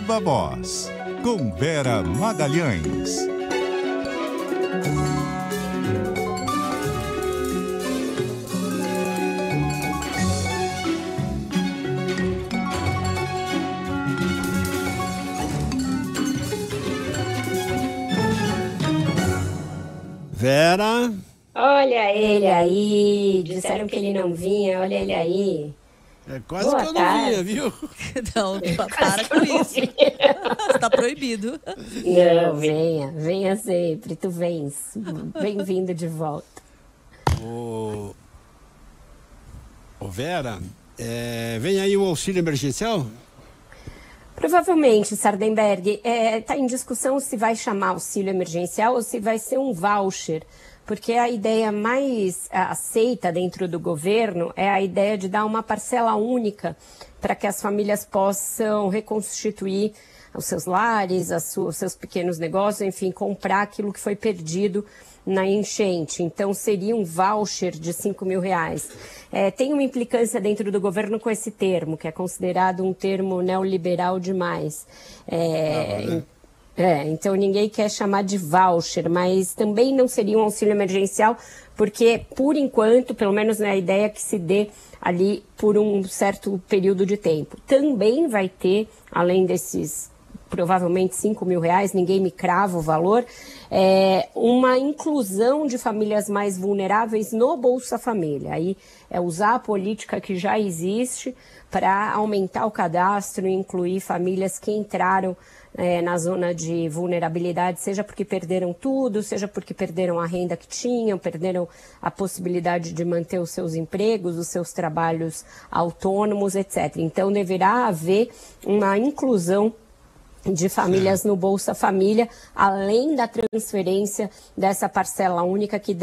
Viva Voz, com Vera Magalhães. Vera. Olha ele aí, disseram que ele não vinha, olha ele aí. É quase boa que eu tarde. Não vinha, viu? Não, para com isso. Está proibido. Não, venha sempre, tu vens. Bem-vindo de volta. Ô Vera, vem aí o auxílio emergencial? Provavelmente, Sardenberg, está em discussão se vai chamar auxílio emergencial ou se vai ser um voucher, porque a ideia mais aceita dentro do governo é a ideia de dar uma parcela única para que as famílias possam reconstituir os seus lares, os seus pequenos negócios, enfim, comprar aquilo que foi perdido na enchente. Então, seria um voucher de R$5.000. Tem uma implicância dentro do governo com esse termo, que é considerado um termo neoliberal demais. Então, ninguém quer chamar de voucher, mas também não seria um auxílio emergencial, porque, por enquanto, pelo menos é a ideia que se dê ali por um certo período de tempo. Também vai ter, além desses provavelmente R$5.000, ninguém me crava o valor, uma inclusão de famílias mais vulneráveis no Bolsa Família. Aí é usar a política que já existe para aumentar o cadastro e incluir famílias que entraram na zona de vulnerabilidade, seja porque perderam tudo, seja porque perderam a renda que tinham, perderam a possibilidade de manter os seus empregos, os seus trabalhos autônomos, etc. Então, deverá haver uma inclusão de famílias no Bolsa Família, além da transferência dessa parcela única que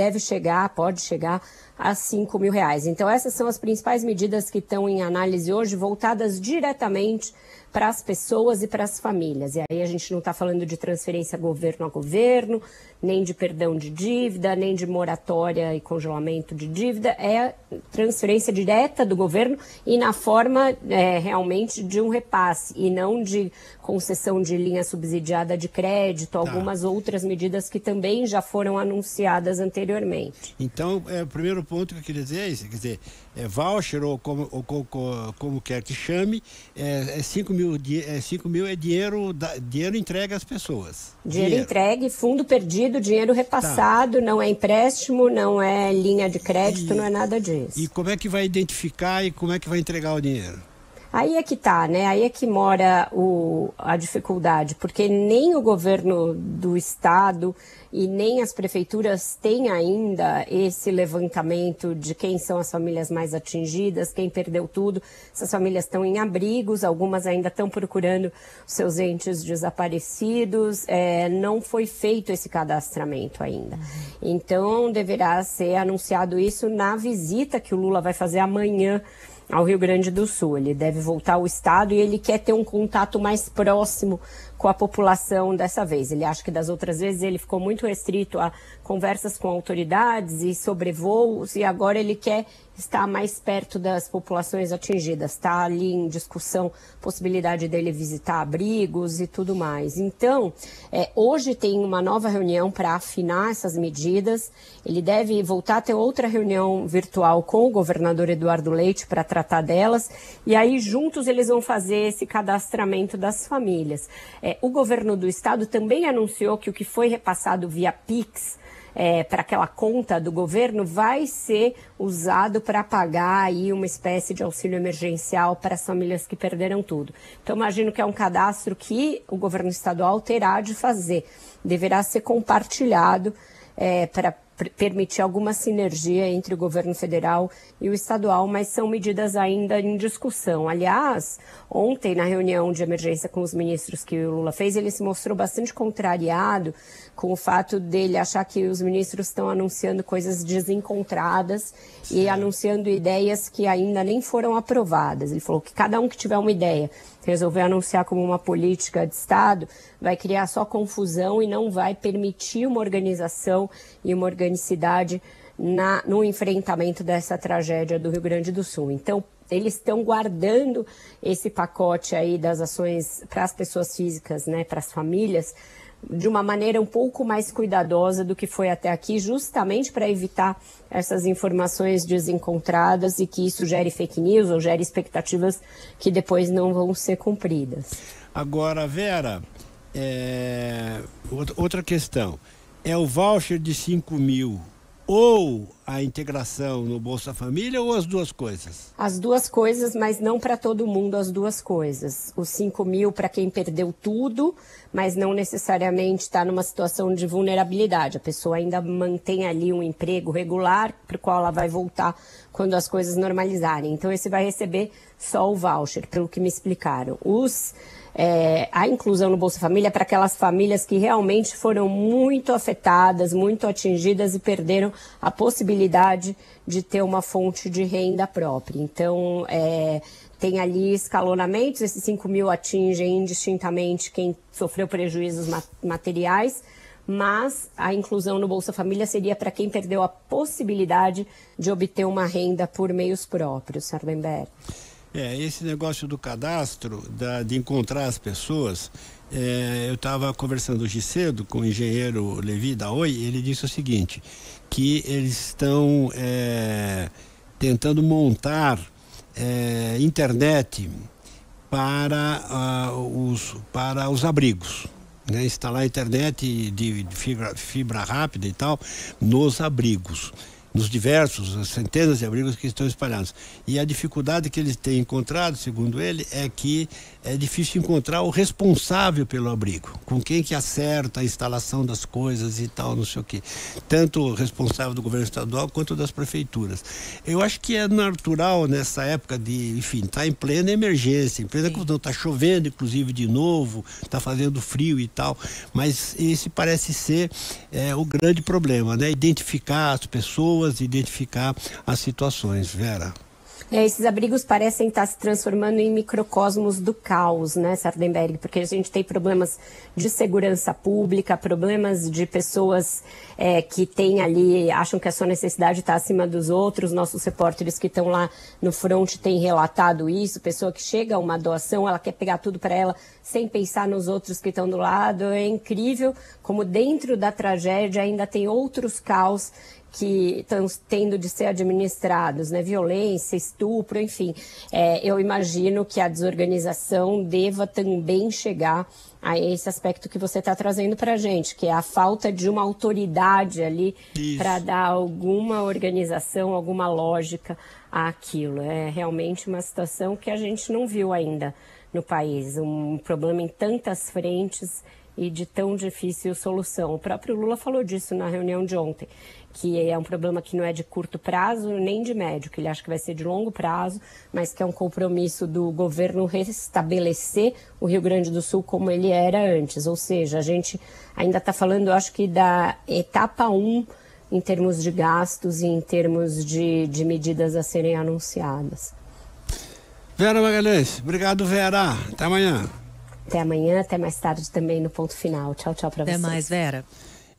pode chegar a R$5.000. Então, essas são as principais medidas que estão em análise hoje, voltadas diretamente para as pessoas e para as famílias. E aí a gente não está falando de transferência governo a governo, nem de perdão de dívida, nem de moratória e congelamento de dívida, é transferência direta do governo e na forma realmente de um repasse e não de concessão de linha subsidiada de crédito, algumas outras medidas que também já foram anunciadas anteriormente. Então, o primeiro ponto que eu queria dizer é isso, quer dizer, voucher ou como quer que chame, 5.000 é dinheiro entregue às pessoas. Dinheiro entregue, fundo perdido, dinheiro repassado, não é empréstimo, não é linha de crédito, não é nada disso. E como é que vai identificar e como é que vai entregar o dinheiro? Aí é que tá, né? Aí é que mora a dificuldade, porque nem o governo do estado e nem as prefeituras têm ainda esse levantamento de quem são as famílias mais atingidas, quem perdeu tudo. Essas famílias estão em abrigos, algumas ainda estão procurando seus entes desaparecidos, não foi feito esse cadastramento ainda. Então, deverá ser anunciado isso na visita que o Lula vai fazer amanhã ao Rio Grande do Sul. Ele deve voltar ao estado e ele quer ter um contato mais próximo com a população dessa vez. Ele acha que das outras vezes ele ficou muito restrito a conversas com autoridades e sobrevoos, e agora ele quer estar mais perto das populações atingidas. Está ali em discussão possibilidade dele visitar abrigos e tudo mais. Então, hoje tem uma nova reunião para afinar essas medidas. Ele deve voltar a ter outra reunião virtual com o governador Eduardo Leite para tratar delas. E aí, juntos, eles vão fazer esse cadastramento das famílias. O governo do estado também anunciou que o que foi repassado via Pix para aquela conta do governo vai ser usado para pagar aí uma espécie de auxílio emergencial para as famílias que perderam tudo. Então, imagino que é um cadastro que o governo estadual terá de fazer. Deverá ser compartilhado para permitir alguma sinergia entre o governo federal e o estadual, mas são medidas ainda em discussão. Aliás, ontem, na reunião de emergência com os ministros que o Lula fez, ele se mostrou bastante contrariado com o fato dele achar que os ministros estão anunciando coisas desencontradas e anunciando ideias que ainda nem foram aprovadas. Ele falou que cada um que tiver uma ideia, resolver anunciar como uma política de Estado, vai criar só confusão e não vai permitir uma organização e uma organicidade no enfrentamento dessa tragédia do Rio Grande do Sul. Então, eles estão guardando esse pacote aí das ações para as pessoas físicas, né, para as famílias, de uma maneira um pouco mais cuidadosa do que foi até aqui, justamente para evitar essas informações desencontradas e que isso gere fake news ou gere expectativas que depois não vão ser cumpridas. Agora, Vera, outra questão, é o voucher de 5 mil ou a integração no Bolsa Família ou as duas coisas? As duas coisas, mas não para todo mundo as duas coisas. Os 5 mil para quem perdeu tudo, mas não necessariamente está numa situação de vulnerabilidade. A pessoa ainda mantém ali um emprego regular para o qual ela vai voltar quando as coisas normalizarem. Então esse vai receber só o voucher, pelo que me explicaram. A inclusão no Bolsa Família é para aquelas famílias que realmente foram muito afetadas, muito atingidas e perderam a possibilidade de ter uma fonte de renda própria. Então, tem ali escalonamentos, esses 5 mil atingem indistintamente quem sofreu prejuízos materiais, mas a inclusão no Bolsa Família seria para quem perdeu a possibilidade de obter uma renda por meios próprios, Sardenberg. Esse negócio do cadastro, de encontrar as pessoas, eu estava conversando hoje cedo com o engenheiro Levi da Oi, ele disse o seguinte, que eles estão tentando montar internet para os abrigos, né? Instalar internet de fibra rápida e tal nos abrigos, nos diversos, centenas de abrigos que estão espalhados. E a dificuldade que eles têm encontrado, segundo ele, é que é difícil encontrar o responsável pelo abrigo, com quem que acerta a instalação das coisas e tal, não sei o quê. Tanto o responsável do governo estadual quanto das prefeituras. Eu acho que é natural nessa época tá em plena emergência, em plena questão, tá chovendo inclusive de novo, tá fazendo frio e tal, mas esse parece ser o grande problema, né? Identificar as pessoas, identificar as situações, Vera. Esses abrigos parecem estar se transformando em microcosmos do caos, né, Sardenberg? Porque a gente tem problemas de segurança pública, problemas de pessoas que têm ali, acham que a sua necessidade está acima dos outros. Nossos repórteres que estão lá no front têm relatado isso. Pessoa que chega a uma doação, ela quer pegar tudo para ela sem pensar nos outros que estão do lado. É incrível como dentro da tragédia ainda tem outros caos que estão tendo de ser administrados, né? Violência, estupro, enfim. Eu imagino que a desorganização deva também chegar a esse aspecto que você está trazendo para a gente, que é a falta de uma autoridade ali para dar alguma organização, alguma lógica àquilo. É realmente uma situação que a gente não viu ainda no país, um problema em tantas frentes e de tão difícil solução. O próprio Lula falou disso na reunião de ontem, que é um problema que não é de curto prazo nem de médio, que ele acha que vai ser de longo prazo, mas que é um compromisso do governo restabelecer o Rio Grande do Sul como ele era antes. Ou seja, a gente ainda está falando, eu acho que da etapa 1 em termos de gastos e em termos de medidas a serem anunciadas. Vera Magalhães, obrigado, Vera. Até amanhã. Até amanhã, até mais tarde também no Ponto Final. Tchau, tchau para vocês. Até mais, Vera.